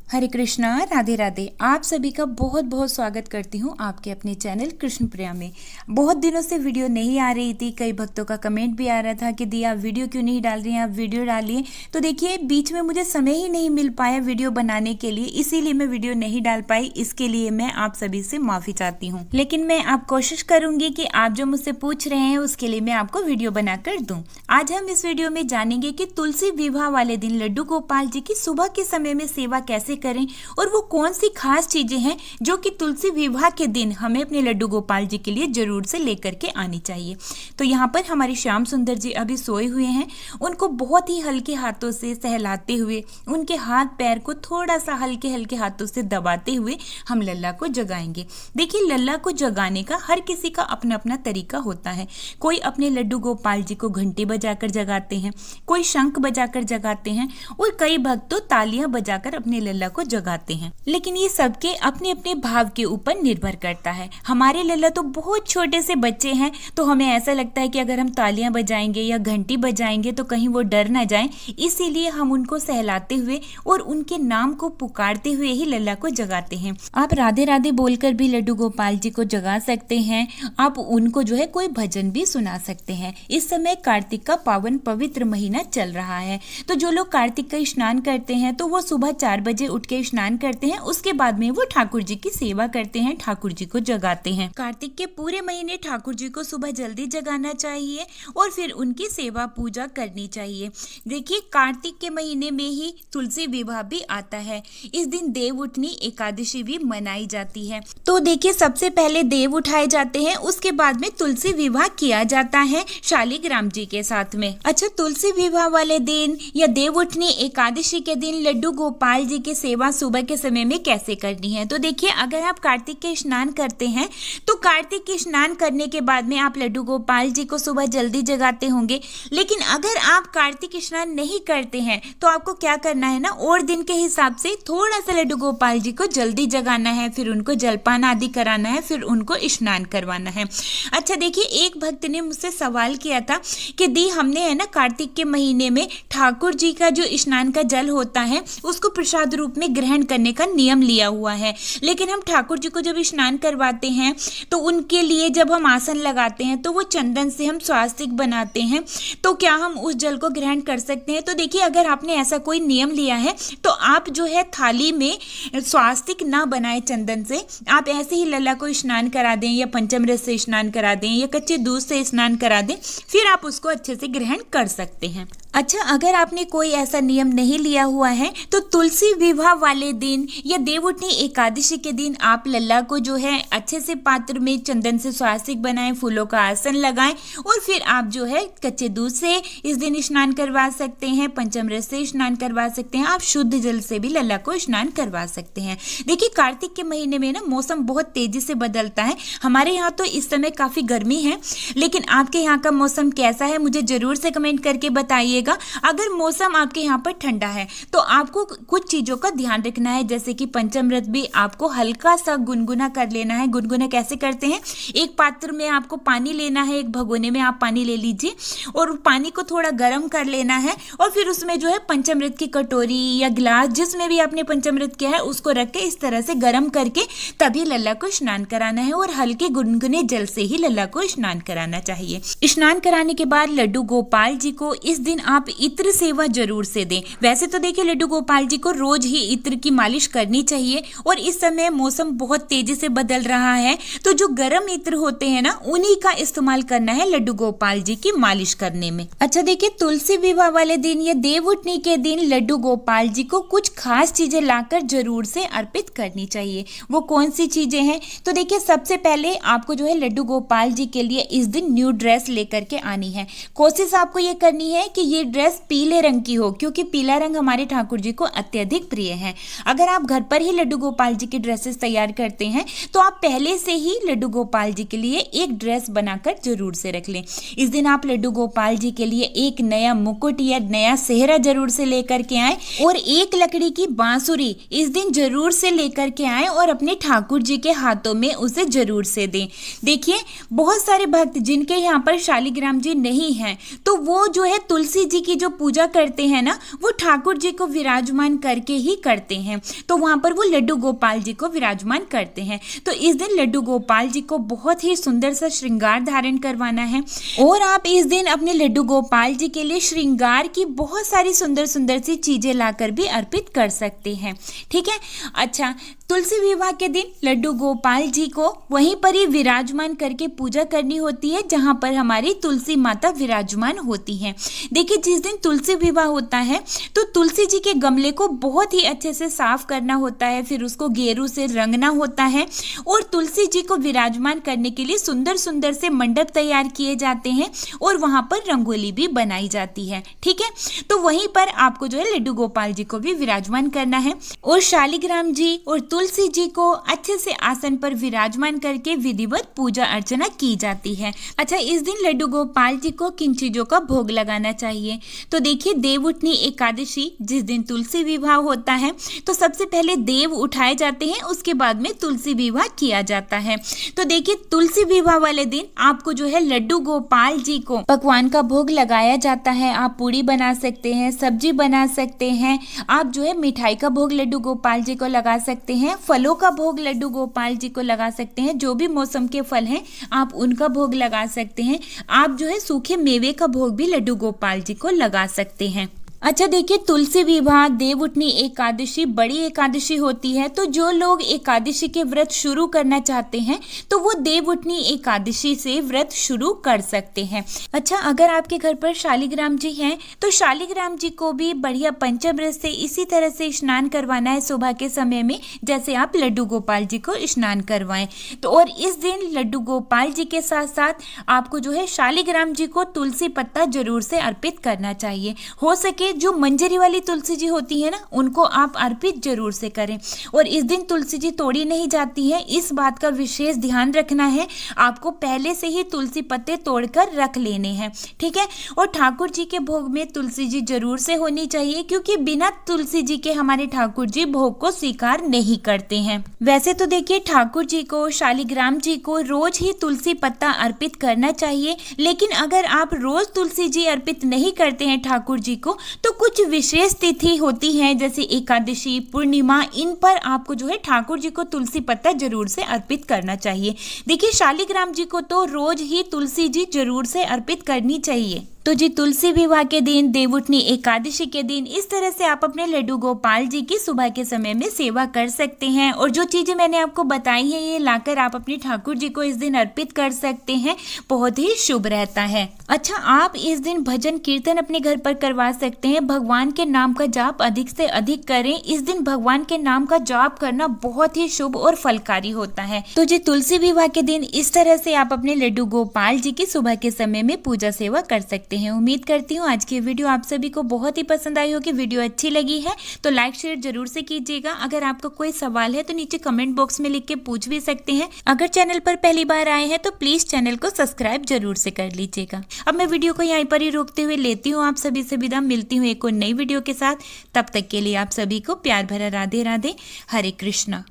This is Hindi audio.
हरे कृष्णा, राधे राधे। आप सभी का बहुत बहुत स्वागत करती हूँ आपके अपने चैनल कृष्ण प्रिया में। बहुत दिनों से वीडियो नहीं आ रही थी। कई भक्तों का कमेंट भी आ रहा था कि दी आप वीडियो क्यों नहीं डाल रही हैं, आप वीडियो डालिए। तो देखिए, बीच में मुझे समय ही नहीं मिल पाया वीडियो बनाने के लिए, इसीलिए मैं वीडियो नहीं डाल पाई। इसके लिए मैं आप सभी से माफ़ी चाहती हूँ, लेकिन मैं आप कोशिश करूँगी कि आप जो मुझसे पूछ रहे हैं उसके लिए मैं आपको वीडियो बनाकर दूँ। आज हम इस वीडियो में जानेंगे कि तुलसी विवाह वाले दिन लड्डू गोपाल जी की सुबह के समय में सेवा कैसे करें और वो कौन सी खास चीजें हैं जो कि तुलसी विवाह के दिन हमें अपने लड्डू गोपाल जी के लिए जरूर से लेकर के आनी चाहिए। तो यहाँ पर हमारे श्याम सुंदर जी अभी सोए हुए हैं। उनको बहुत ही हल्के हाथों से सहलाते हुए, उनके हाथ पैर को थोड़ा सा हल्के हल्के हाथों से दबाते हुए हम लल्ला को जगाएंगे। देखिए, लल्ला को जगाने का हर किसी का अपना अपना तरीका होता है। कोई अपने लड्डू गोपाल जी को घंटी बजाकर जगाते हैं, कोई शंख बजाकर जगाते हैं और कई भक्त तो तालियां बजाकर अपने लल्ला को जगाते हैं। लेकिन ये सबके अपने अपने भाव के ऊपर निर्भर करता है। हमारे लल्ला तो बहुत छोटे से बच्चे हैं, तो हमें ऐसा लगता है कि अगर हम तालियां बजाएंगे या घंटी बजाएंगे तो कहीं वो डर ना जाएं, इसीलिए हम उनको सहलाते हुए और उनके नाम को पुकारते हुए ही लल्ला को जगाते हैं। आप राधे राधे बोलकर भी लड्डू गोपाल जी को जगा सकते हैं। आप उनको जो है कोई भजन भी सुना सकते हैं। इस समय कार्तिक का पावन पवित्र महीना चल रहा है, तो जो लोग कार्तिक का स्नान करते हैं तो वो सुबह 4 बजे उठ के स्नान करते हैं। उसके बाद में वो ठाकुर जी की सेवा करते हैं, ठाकुर जी को जगाते हैं। कार्तिक के पूरे महीने ठाकुर जी को सुबह जल्दी जगाना चाहिए और फिर उनकी सेवा पूजा करनी चाहिए। देखिए, कार्तिक के महीने में ही तुलसी विवाह भी आता है। इस दिन देव उठनी एकादशी भी मनाई जाती है। तो देखिए, सबसे पहले देव उठाए जाते हैं, उसके बाद में तुलसी विवाह किया जाता है शालिग्राम जी के साथ में। अच्छा, तुलसी विवाह वाले दिन या देव उठनी एकादशी के दिन लड्डू गोपाल जी की सेवा सुबह के समय में कैसे करनी है। तो देखिए, अगर आप कार्तिक के स्नान करते हैं तो कार्तिक के स्नान करने के बाद में आप लड्डू गोपाल जी को सुबह जल्दी जगाते होंगे। लेकिन अगर आप कार्तिक स्नान नहीं करते हैं तो आपको क्या करना है ना, और दिन के हिसाब से थोड़ा सा लड्डू गोपाल जी को जल्दी जगाना है, फिर उनको जलपान आदि कराना है, फिर उनको स्नान करवाना है। अच्छा देखिए, एक भक्त ने मुझसे सवाल किया था कि दी हमने है ना कार्तिक के महीने में ठाकुर जी का जो स्नान का जल होता है उसको प्रसाद रूप में ग्रहण करने का नियम लिया हुआ है, लेकिन हम ठाकुर जी को जब स्नान करवाते हैं तो उनके लिए जब हम आसन लगाते हैं तो वो चंदन से हम स्वास्तिक बनाते हैं, तो क्या हम उस जल को ग्रहण कर सकते हैं। तो देखिए, अगर आपने ऐसा कोई नियम लिया है तो आप जो है थाली में स्वास्तिक ना बनाए चंदन से, आप ऐसे ही लल्ला को स्नान करा दें या पंचामृत से स्नान करा दें या कच्चे दूध से स्नान करा दें, फिर आप उसको अच्छे से ग्रहण कर सकते हैं। अच्छा, अगर आपने कोई ऐसा नियम नहीं लिया हुआ है तो तुलसी विवाह वाले दिन या देवउठनी एकादशी के दिन आप लल्ला को जो है अच्छे से पात्र में चंदन से स्वास्तिक बनाएं, फूलों का आसन लगाएं और फिर आप जो है कच्चे दूध से इस दिन स्नान करवा सकते हैं, पंचामृत से स्नान करवा सकते हैं, आप शुद्ध जल से भी लल्ला को स्नान करवा सकते हैं। देखिए, कार्तिक के महीने में ना मौसम बहुत तेजी से बदलता है। हमारे यहाँ तो इस समय काफी गर्मी है, लेकिन आपके यहाँ का मौसम कैसा है मुझे जरूर से कमेंट करके बताइए। अगर मौसम आपके यहाँ पर ठंडा है तो आपको कुछ चीजों का ध्यान रखना है, जैसे कि पंचामृत भी आपको हल्का सा गुनगुना कर लेना है। गुनगुना कैसे करते हैं, एक पात्र में आपको पानी लेना है, एक भगोने में आप पानी ले लीजिए और पानी को थोड़ा गर्म कर लेना है और फिर उसमें जो है पंचामृत की कटोरी या गिलास जिसमें भी आपने पंचामृत किया है उसको रख के इस तरह से गर्म करके तभी लल्ला को स्नान कराना है और हल्के गुनगुने जल से ही लल्ला को स्नान कराना चाहिए। स्नान कराने के बाद लड्डू गोपाल जी को इस दिन आप इत्र सेवा जरूर से दें। वैसे तो देखिए, लड्डू गोपाल जी को रोज ही इत्र की मालिश करनी चाहिए और इस समय मौसम बहुत तेजी से बदल रहा है, तो जो गर्म इत्र होते हैं ना उन्हीं का इस्तेमाल करना है लड्डू गोपाल जी की मालिश करने में। अच्छा देखिए, तुलसी विवाह वाले दिन या देवउठनी के दिन लड्डू गोपाल जी को कुछ खास चीजें लाकर जरूर से अर्पित करनी चाहिए। वो कौन सी चीजें हैं, तो देखिए, सबसे पहले आपको जो है लड्डू गोपाल जी के लिए इस दिन न्यू ड्रेस लेकर के आनी है। कोशिश आपको ये करनी है कि ये ड्रेस पीले रंग की हो, क्योंकि पीला रंग हमारे ठाकुर जी को अत्यधिक प्रिय है। अगर आप घर पर ही लड्डू गोपाल जी की ड्रेसेस तैयार करते हैं तो आप पहले से ही लड्डू गोपाल जी के लिए एक ड्रेस बनाकर जरूर से रख लें। इस दिन आप लड्डू गोपाल जी के लिए एक नया मुकुट या नया सेहरा जरूर से लेकर के आए और एक लकड़ी की बांसुरी इस दिन जरूर से लेकर के आए और अपने ठाकुर जी के हाथों में उसे जरूर से दें। देखिए, बहुत सारे भक्त जिनके यहाँ पर शालिग्राम जी नहीं हैं तो वो जो है तुलसी तुलसी जी की जो पूजा करते हैं ना, वो ठाकुर जी को विराजमान करके ही करते हैं। तो वहाँ पर वो लड्डू गोपाल जी को विराजमान करते हैं। तो इस दिन लड्डू गोपाल जी को बहुत ही सुंदर सा श्रृंगार धारण करवाना है और आप इस दिन अपने लड्डू गोपाल जी के लिए श्रृंगार की बहुत सारी सुंदर सुंदर सी चीजें लाकर भी अर्पित कर सकते हैं। ठीक है। अच्छा, तुलसी विवाह के दिन लड्डू गोपाल जी को वहीं पर ही विराजमान करके पूजा करनी होती है जहां पर हमारी तुलसी माता विराजमान होती हैं। देखिए, जिस दिन तुलसी विवाह होता है तो तुलसी जी के गमले को बहुत ही अच्छे से साफ करना होता है, फिर उसको गेरू से रंगना होता है और तुलसी जी को विराजमान करने के लिए सुंदर सुंदर से मंडप तैयार किए जाते हैं और वहां पर रंगोली भी बनाई जाती है। ठीक है। तो वहीं पर आपको जो है लड्डू गोपाल जी को भी विराजमान करना है और शालिग्राम जी और तुलसी जी को अच्छे से आसन पर विराजमान करके विधिवत पूजा अर्चना की जाती है। अच्छा, इस दिन लड्डू गोपाल जी को किन चीजों का भोग लगाना चाहिए? तो देखिए, देवउठनी एकादशी जिस दिन तुलसी विवाह होता है तो सबसे पहले देव उठाए जाते हैं, उसके बाद में तुलसी विवाह किया जाता है। तो देखिए, तुलसी विवाह वाले दिन आपको जो है लड्डू गोपाल जी को पकवान का भोग लगाया जाता है। आप पूड़ी बना सकते हैं, सब्जी बना सकते हैं, आप जो है मिठाई का भोग लड्डू गोपाल जी को लगा सकते हैं, फलों का भोग लड्डू गोपाल जी को लगा सकते हैं। जो भी मौसम के फल हैं आप उनका भोग लगा सकते हैं। आप जो है सूखे मेवे का भोग भी लड्डू गोपाल जी को लगा सकते हैं। अच्छा, देखिए, तुलसी विवाह, देवउठनी एकादशी बड़ी एकादशी होती है। तो जो लोग एकादशी के व्रत शुरू करना चाहते हैं तो वो देवउठनी एकादशी से व्रत शुरू कर सकते हैं। अच्छा, अगर आपके घर पर शालिग्राम जी हैं तो शालिग्राम जी को भी बढ़िया पंचामृत से इसी तरह से स्नान करवाना है सुबह के समय में, जैसे आप लड्डू गोपाल जी को स्नान करवाएं। तो और इस दिन लड्डू गोपाल जी के साथ साथ आपको जो है शालिग्राम जी को तुलसी पत्ता जरूर से अर्पित करना चाहिए। हो सके जो मंजरी वाली तुलसी जी होती है ना, उनको आप अर्पित जरूर से करें। और इस दिन तुलसी जी तोड़ी नहीं जाती है, इस बात का विशेष ध्यान रखना है। आपको पहले से ही तुलसी पत्ते तोड़कर रख लेने हैं। ठीक है। और ठाकुर जी के भोग में तुलसी जी जरूर से होनी चाहिए, क्योंकि बिना तुलसी जी के हमारे ठाकुर जी भोग को स्वीकार नहीं करते हैं। वैसे तो देखिए, ठाकुर जी को, शालिग्राम जी को रोज ही तुलसी पत्ता अर्पित करना चाहिए, लेकिन अगर आप रोज तुलसी जी अर्पित नहीं करते हैं ठाकुर जी को तो कुछ विशेष तिथि होती है जैसे एकादशी, पूर्णिमा, इन पर आपको जो है ठाकुर जी को तुलसी पत्ता जरूर से अर्पित करना चाहिए। देखिए, शालिग्राम जी को तो रोज ही तुलसी जी जरूर से अर्पित करनी चाहिए। तो जी, तुलसी विवाह के दिन, देवउठनी एकादशी के दिन इस तरह से आप अपने लड्डू गोपाल जी की सुबह के समय में सेवा कर सकते हैं। और जो चीजें मैंने आपको बताई है ये लाकर आप अपने ठाकुर जी को इस दिन अर्पित कर सकते हैं, बहुत ही शुभ रहता है। अच्छा, आप इस दिन भजन कीर्तन अपने घर पर करवा सकते हैं। भगवान के नाम का जाप अधिक से अधिक करें। इस दिन भगवान के नाम का जाप करना बहुत ही शुभ और फलकारी होता है। तो जी, तुलसी विवाह के दिन इस तरह से आप अपने लड्डू गोपाल जी की सुबह के समय में पूजा सेवा कर सकते हैं। उम्मीद करती हूँ आज की वीडियो आप सभी को बहुत ही पसंद आई होगी। वीडियो अच्छी लगी है तो लाइक शेयर जरूर से कीजिएगा। अगर आपको कोई सवाल है तो नीचे कमेंट बॉक्स में लिख के पूछ भी सकते हैं। अगर चैनल पर पहली बार आए हैं तो प्लीज चैनल को सब्सक्राइब जरूर से कर लीजिएगा। अब मैं वीडियो को यहीं पर ही रोकते हुए लेती हूँ आप सभी से विदा। मिलती हूँ एक और नई वीडियो के साथ। तब तक के लिए आप सभी को प्यार भरा राधे राधे। हरे कृष्णा।